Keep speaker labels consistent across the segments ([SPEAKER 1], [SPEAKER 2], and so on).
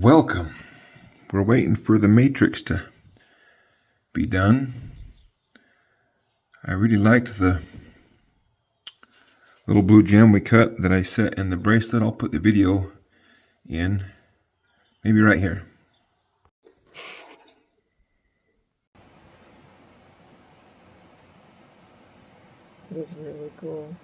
[SPEAKER 1] Welcome. We're waiting for the matrix to be done. I really liked the little blue gem we cut that I set in the bracelet. I'll put the video in, maybe right here.
[SPEAKER 2] It is really cool.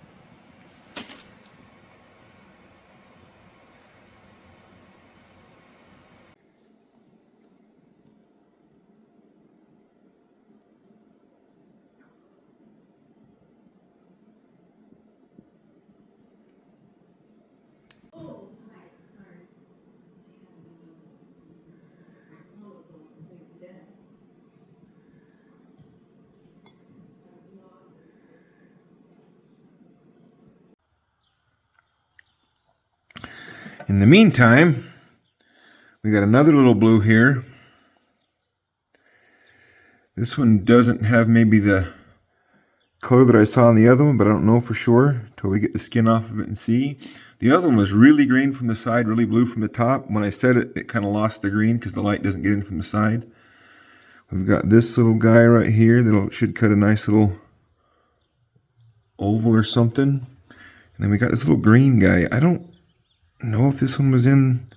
[SPEAKER 1] In the meantime, we got another little blue here. This one doesn't have maybe the color that I saw on the other one, but I don't know for sure until we get the skin off of it and see. The other one was really green from the side, really blue from the top. When I set it, it kind of lost the green because the light doesn't get in from the side. We've got this little guy right here that should cut a nice little oval or something. And then we got this little green guy. I don't know if this one was in.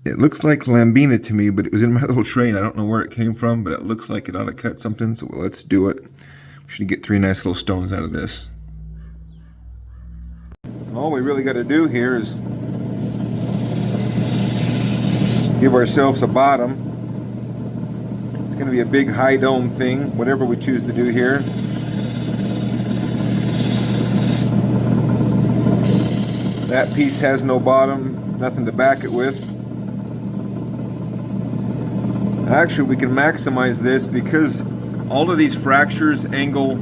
[SPEAKER 1] It looks like Lambina to me, but it was in my little tray and I don't know where it came from, but it looks like it ought to cut something, so let's do it. We should get 3 nice little stones out of this. All we really got to do here is give ourselves a bottom. It's going to be a big high dome thing, whatever we choose to do here. That piece has no bottom, nothing to back it with. Actually, we can maximize this because all of these fractures angle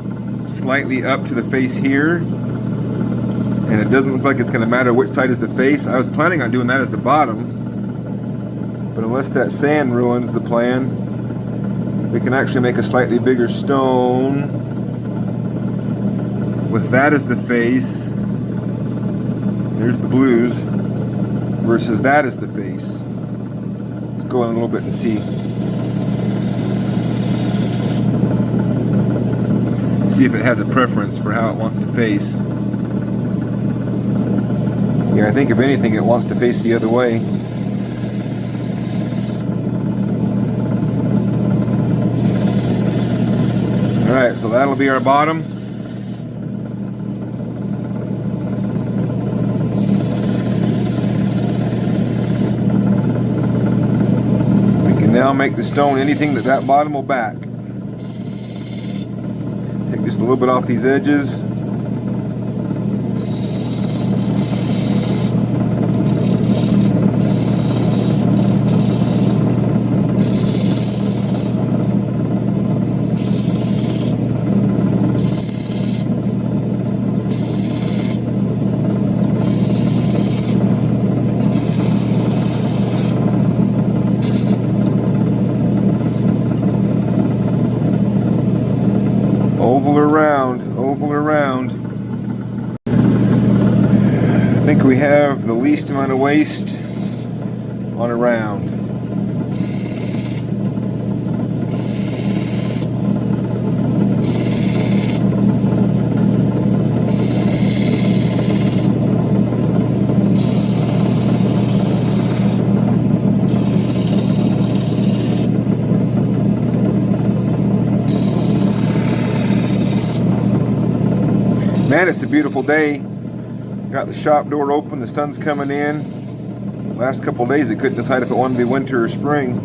[SPEAKER 1] slightly up to the face here, and it doesn't look like it's going to matter which side is the face. I was planning on doing that as the bottom, but unless that sand ruins the plan, we can actually make a slightly bigger stone with that as the face. There's the blues versus that as the face. Let's go in a little bit and see. See if it has a preference for how it wants to face. Yeah, I think if anything it wants to face the other way. Alright, so that'll be our bottom. We can now make the stone anything that bottom will back. Take just a little bit off these edges. Oval or round, oval or round. I think we have the least amount of waste on a round. Man, it's a beautiful day. Got the shop door open, the sun's coming in. Last couple days it couldn't decide if it wanted to be winter or spring.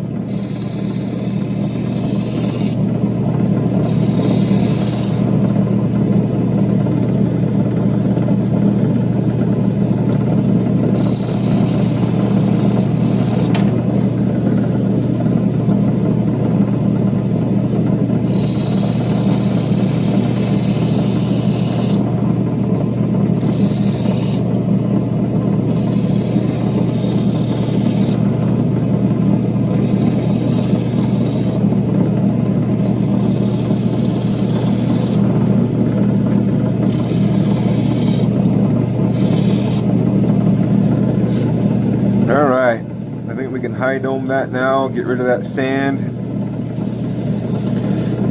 [SPEAKER 1] We can high dome that now, get rid of that sand,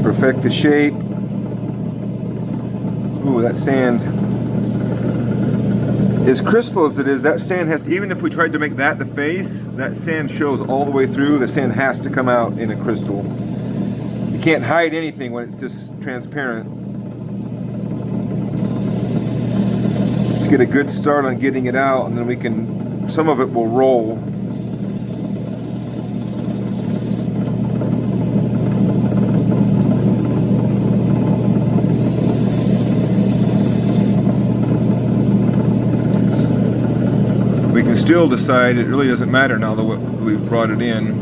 [SPEAKER 1] perfect the shape. Ooh, that sand, as crystal as it is, that sand has, even if we tried to make that the face, that sand shows all the way through. The sand has to come out in a crystal. You can't hide anything when it's just transparent. Let's get a good start on getting it out, and then we can, some of it will roll. We can still decide, it really doesn't matter now that we've brought it in,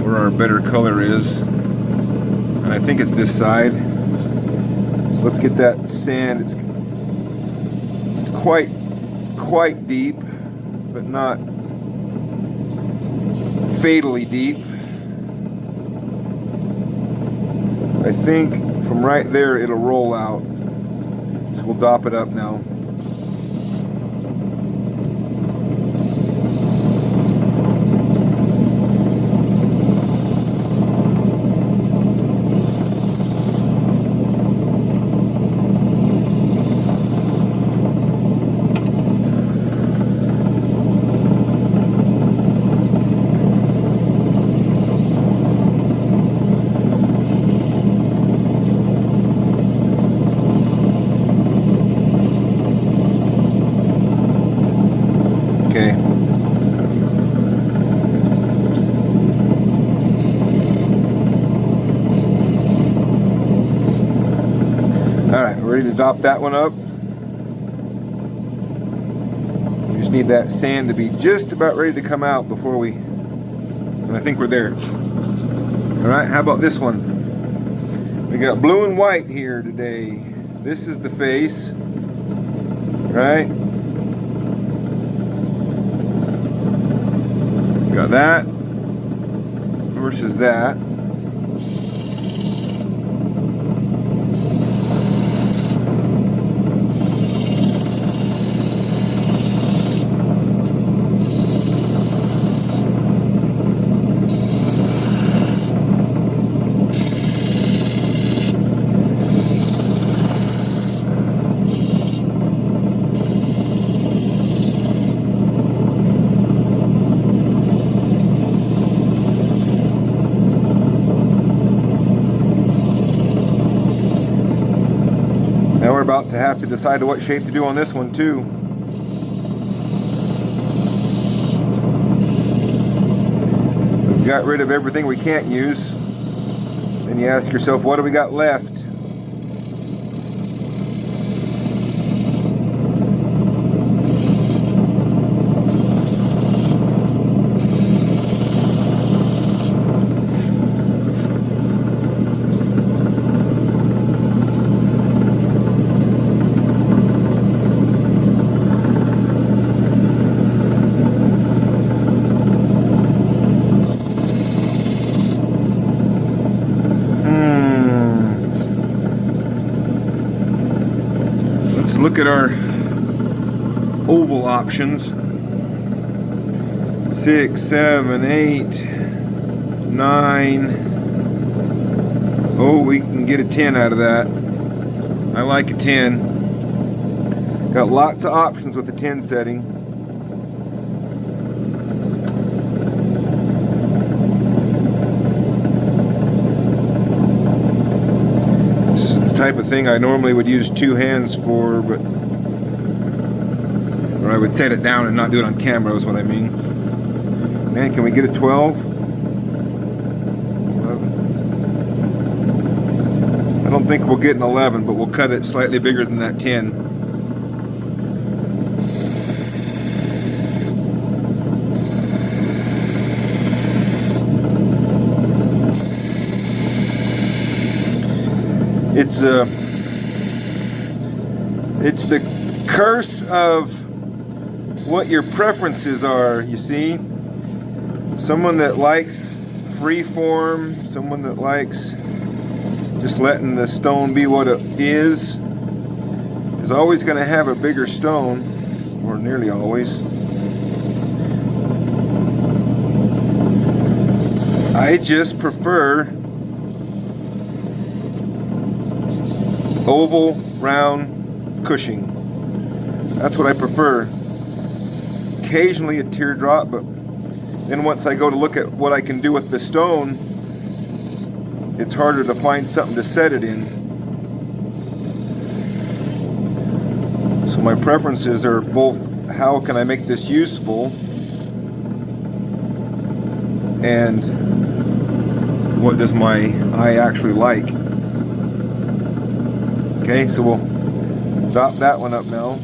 [SPEAKER 1] where our better color is. And I think it's this side. So let's get that sand. It's quite deep, but not fatally deep. I think from right there it'll roll out. So we'll dop it up now. Okay. Alright, we're ready to dop that one up. We just need that sand to be just about ready to come out before we, and I think we're there. Alright, how about this one? We got blue and white here today. This is the face, right? Got that versus that. Now we're about to have to decide what shape to do on this one too. We've got rid of everything we can't use. Then you ask yourself, what do we got left? Look at our oval options. 6, 7, 8, 9. Oh, we can get a 10 out of that. I like a 10. Got lots of options with the 10 setting. Type of thing I normally would use two hands for, but or I would set it down and not do it on camera is what I mean. Man, can we get a 12? 11? I don't think we'll get an 11, but we'll cut it slightly bigger than that 10. It's the curse of what your preferences are, you see. Someone that likes free form, someone that likes just letting the stone be what it is always going to have a bigger stone, or nearly always. I just prefer oval, round Cushing. That's what I prefer. Occasionally a teardrop, but then once I go to look at what I can do with the stone, it's harder to find something to set it in. So my preferences are both how can I make this useful and what does my eye actually like. Okay, so we'll dot that one up now.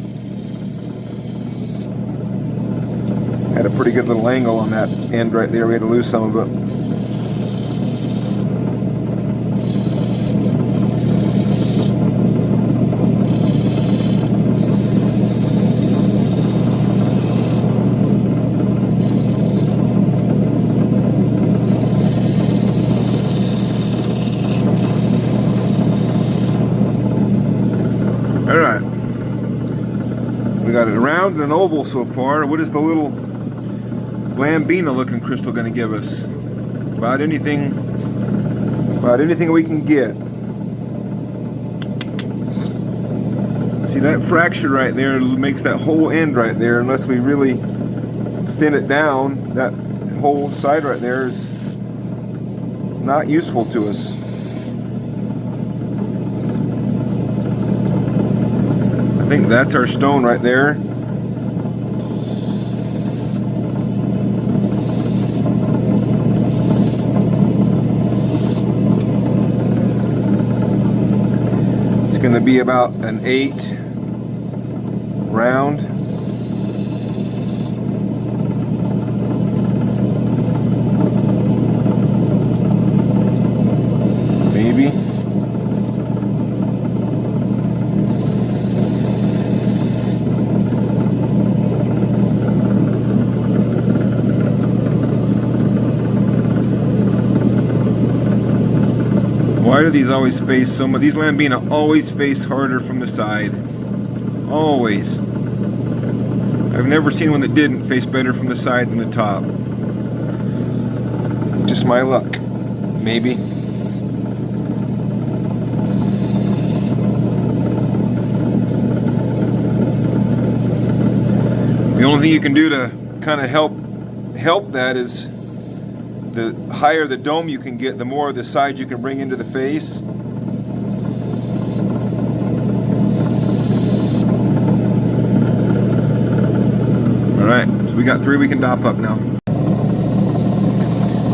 [SPEAKER 1] Had a pretty good little angle on that end right there. We had to lose some of it. Alright, we got it round and oval so far. What is the little Lambina looking crystal going to give us? About anything we can get. See that fracture right there makes that whole end right there, unless we really thin it down, that whole side right there is not useful to us. I think that's our stone right there. It's going to be about an 8 round. Maybe. Why do these always face so much? These Lambina always face harder from the side. Always. I've never seen one that didn't face better from the side than the top. Just my luck. Maybe. The only thing you can do to kind of help that is the higher the dome you can get, the more of the side you can bring into the face. Alright, so we got 3 we can dop up now.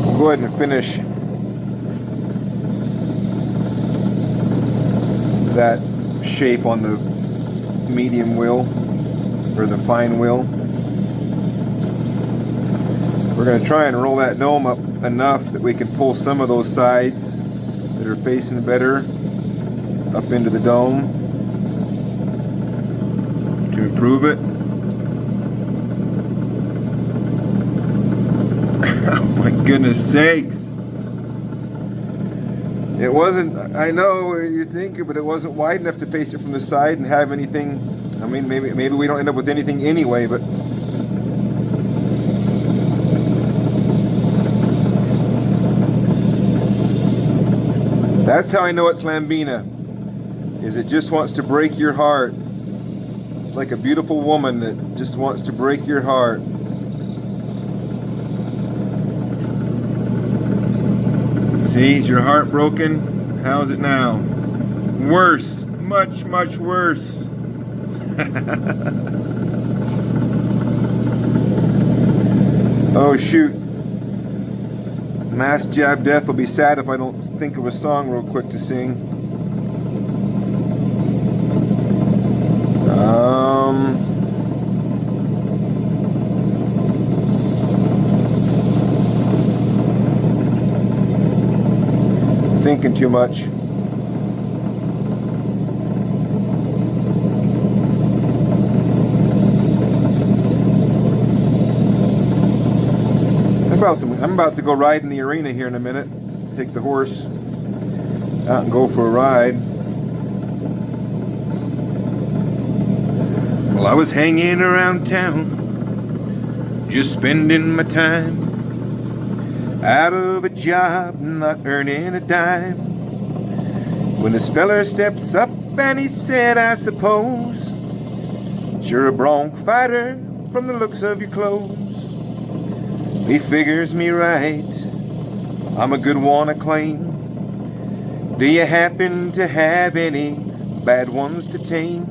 [SPEAKER 1] We'll go ahead and finish that shape on the medium wheel, or the fine wheel. We're going to try and roll that dome up enough that we can pull some of those sides that are facing better up into the dome to improve it. Oh my goodness sakes. It wasn't, I know what you're thinking, but it wasn't wide enough to face it from the side and have anything. I mean, maybe we don't end up with anything anyway, but that's how I know it's Lambina, is it just wants to break your heart. It's like a beautiful woman that just wants to break your heart. See, is your heart broken? How's it now? Worse, much, much worse. Oh shoot. Mass Jab Death will be sad if I don't think of a song real quick to sing. Thinking too much. I'm about to go ride in the arena here in a minute. Take the horse out and go for a ride. Well, I was hanging around town, just spending my time. out of a job, not earning a dime. When this feller steps up and he said, I suppose you're a bronc fighter from the looks of your clothes. He figures me right, I'm a good one to claim. Do you happen to have any bad ones to tame?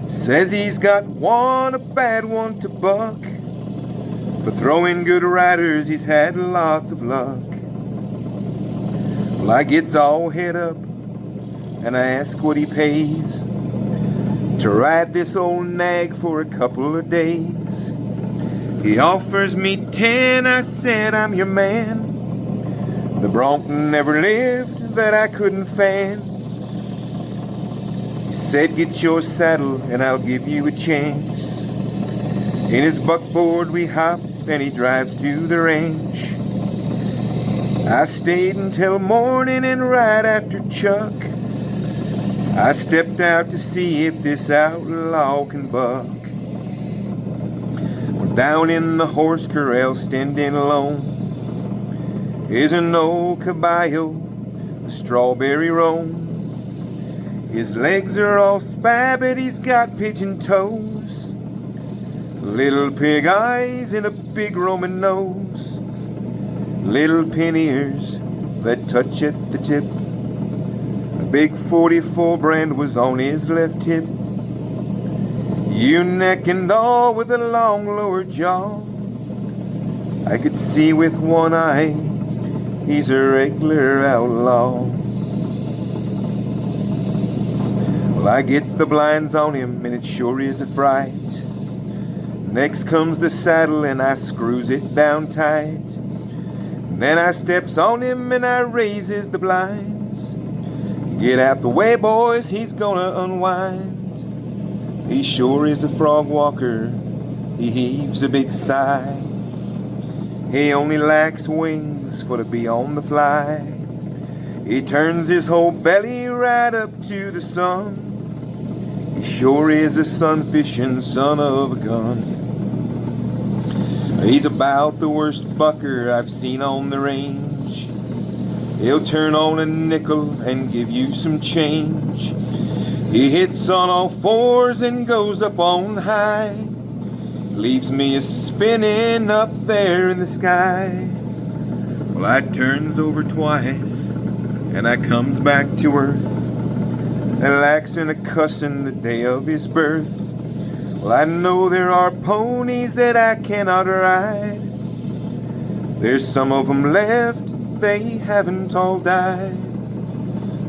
[SPEAKER 1] Says he's got one, a bad one to buck. For throwing good riders, he's had lots of luck. Well, I gets all head up and I ask what he pays to ride this old nag for a couple of days. He offers me 10, I said, I'm your man. The bronc never lived that I couldn't fan. He said, get your saddle and I'll give you a chance. In his buckboard we hop and he drives to the ranch. I stayed until morning and right after Chuck, I stepped out to see if this outlaw can buck. Well, down in the horse corral standing alone is an old caballo, a strawberry roan. His legs are all spabby, he's got pigeon toes, little pig eyes and a big Roman nose, little pin ears that touch at the tip. A big 44 brand was on his left hip. Ewe neck and all with a long lower jaw. I could see with one eye, he's a regular outlaw. Well, I gets the blinds on him and it sure is a fright. Next comes the saddle and I screws it down tight. Then I steps on him and I raises the blinds. Get out the way, boys, he's gonna unwind. He sure is a frog walker, he heaves a big sigh. He only lacks wings for to be on the fly. He turns his whole belly right up to the sun. He sure is a sun-fishing son of a gun. He's about the worst bucker I've seen on the range. He'll turn on a nickel and give you some change. He hits on all fours and goes up on high. Leaves me a spinning up there in the sky. Well, I turns over twice and I comes back to earth, and laxin' a cussin' the day of his birth. Well, I know there are ponies that I cannot ride. There's some of them left, they haven't all died.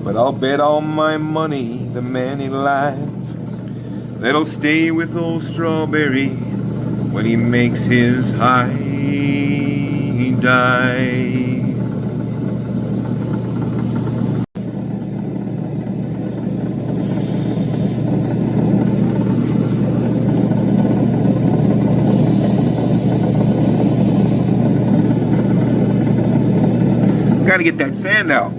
[SPEAKER 1] But I'll bet all my money the man alive that'll stay with old Strawberry when he makes his high dive. Gotta get that sand out.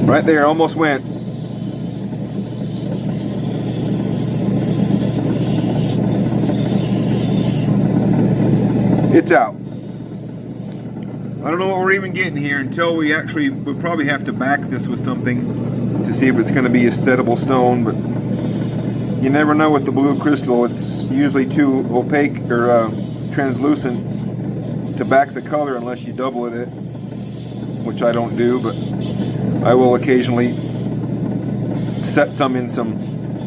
[SPEAKER 1] Right there, almost went. It's out. I don't know what we're even getting here until we'll probably have to back this with something to see if it's going to be a steadable stone, but you never know with the blue crystal. It's usually too opaque or translucent to back the color unless you doublet it, which I don't do, but I will occasionally set some in some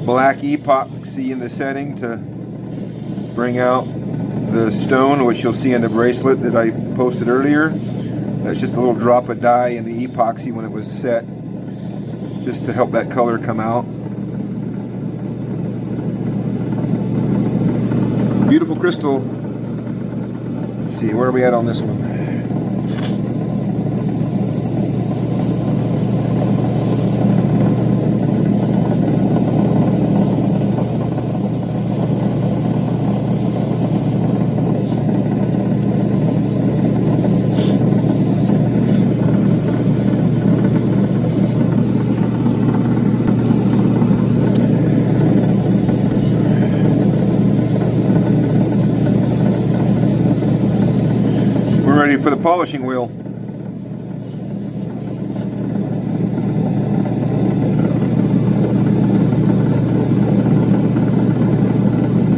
[SPEAKER 1] black epoxy in the setting to bring out the stone, which you'll see in the bracelet that I posted earlier. That's just a little drop of dye in the epoxy when it was set, just to help that color come out. Beautiful crystal. Let's see, where are we at on this one? for the polishing wheel.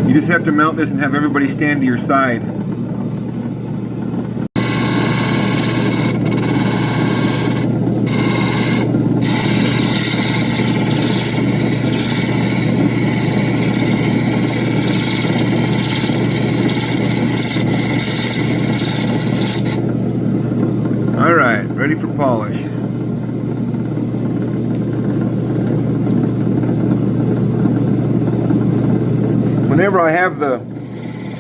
[SPEAKER 1] You just have to mount this and have everybody stand to your side. Alright, ready for polish. Whenever I have the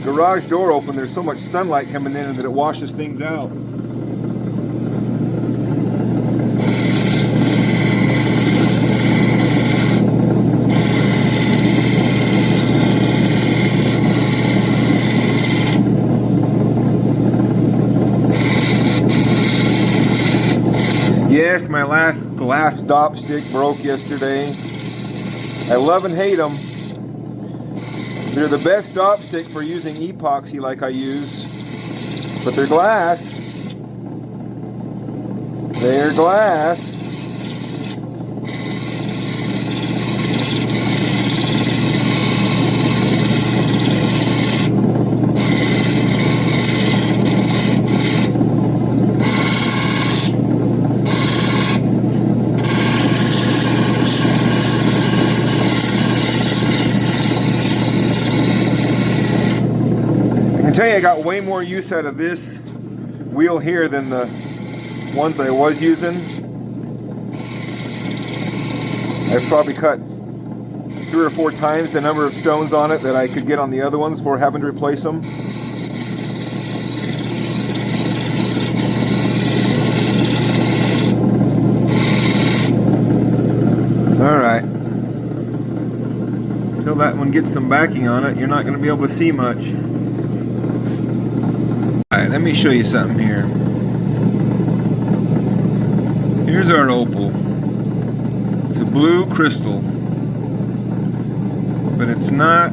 [SPEAKER 1] garage door open, there's so much sunlight coming in that it washes things out. Yes, my last glass stop stick broke yesterday. I love and hate them. They're the best stop stick for using epoxy like I use, but they're glass. They're glass. I tell you, I got way more use out of this wheel here than the ones I was using. I've probably cut 3 or 4 times the number of stones on it that I could get on the other ones before having to replace them. Alright. Until that one gets some backing on it, you're not going to be able to see much. Alright, let me show you something here. Here's our opal. It's a blue crystal, but it's not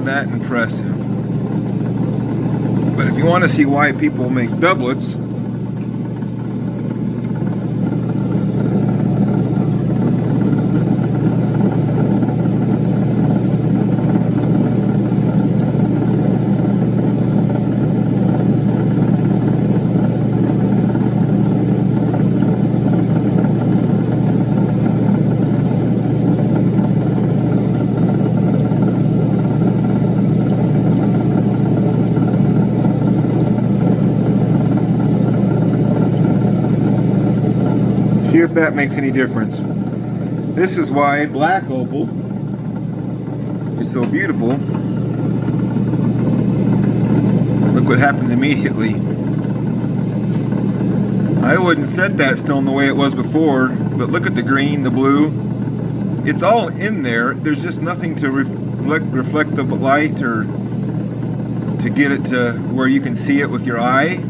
[SPEAKER 1] that impressive. But if you want to see why people make doublets, see if that makes any difference. This is why black opal is so beautiful. Look what happens immediately. I wouldn't set that stone the way it was before, but look at the green, the blue. It's all in there. There's just nothing to reflect the light or to get it to where you can see it with your eye.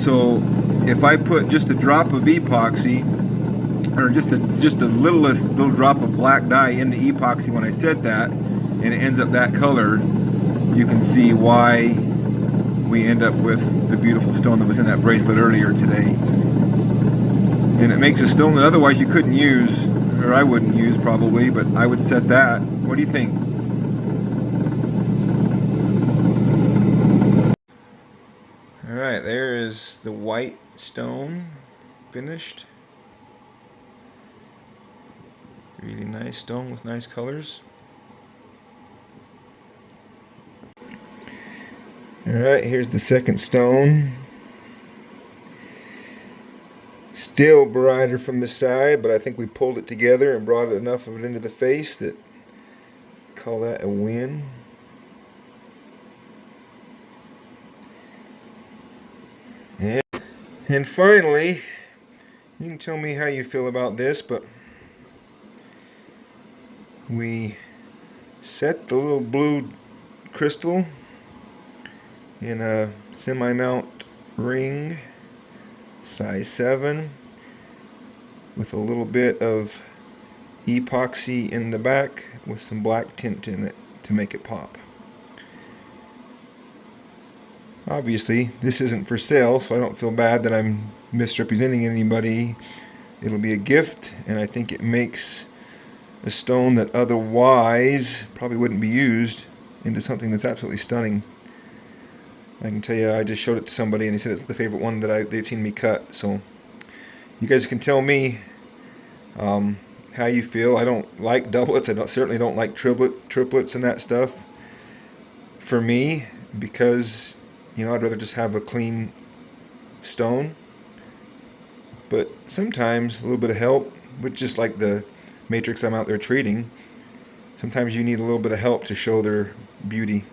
[SPEAKER 1] So if I put just a drop of epoxy, or just a little drop of black dye in the epoxy when I set that, and it ends up that color, you can see why we end up with the beautiful stone that was in that bracelet earlier today. And it makes a stone that otherwise you couldn't use, or I wouldn't use probably, but I would set that. What do you think? Alright, there is the white stone finished. Really nice stone with nice colors. Alright, here's the second stone. Still brighter from the side, but I think we pulled it together and brought enough of it into the face that call that a win. And finally, you can tell me how you feel about this, but we set the little blue crystal in a semi-mount ring, size 7, with a little bit of epoxy in the back with some black tint in it to make it pop. Obviously, this isn't for sale, so I don't feel bad that I'm misrepresenting anybody. It'll be a gift, and I think it makes a stone that otherwise probably wouldn't be used into something that's absolutely stunning. I can tell you, I just showed it to somebody, and they said it's the favorite one that they've seen me cut. So you guys can tell me how you feel. I don't like doublets. Certainly don't like triplets and that stuff. For me, because I'd rather just have a clean stone. But sometimes a little bit of help with just like the matrix I'm out there trading. Sometimes you need a little bit of help to show their beauty.